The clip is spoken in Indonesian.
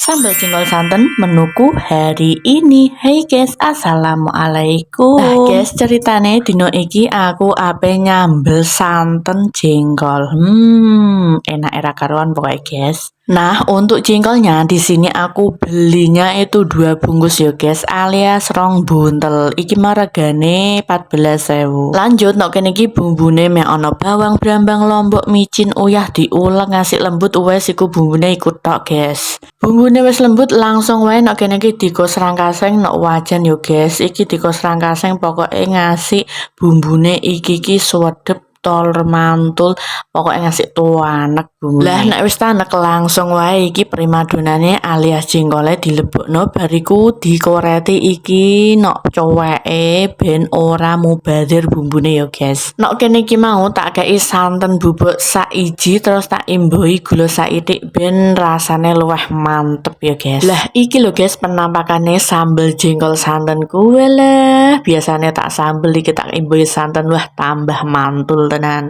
Sambal jengkol santan menuku hari ini. Hey guys, assalamualaikum. Nah guys, ceritane dino iki aku ape nyambel santen jengkol. Enak era karuan pokoknya guys. Nah, untuk jengkolnya di sini aku belinya itu 2 bungkus ya guys, alias rong buntel. Iki regane 14.000. Lanjut nok kene iki bumbune mek ana bawang, brambang, lombok, micin, uyah diulek ngasih lembut wes iku bumbune ikut tok guys. Bumbune wis lembut langsung wae nok kene iki dikos rangkaseng nok wajan yo guys. Iki dikos rangkaseng pokoke ngasih bumbune iki suwedep tolor mantul pokoknya ngasih tuanek bumbu. Lah nek wis tanek langsung wae iki primadonane alias jengkole dilebokno bariku dikoreti iki nok coweke ben ora mubazir bumbune ya guys. Nok kene iki mau tak kei santen bubuk saiji terus tak imboi gula saitik ben rasane luwih mantep ya guys. Lah iki lho guys penampakane sambel jengkol santenku. Walah biasane tak sambel iki tak imboi santen wah tambah mantul tenan.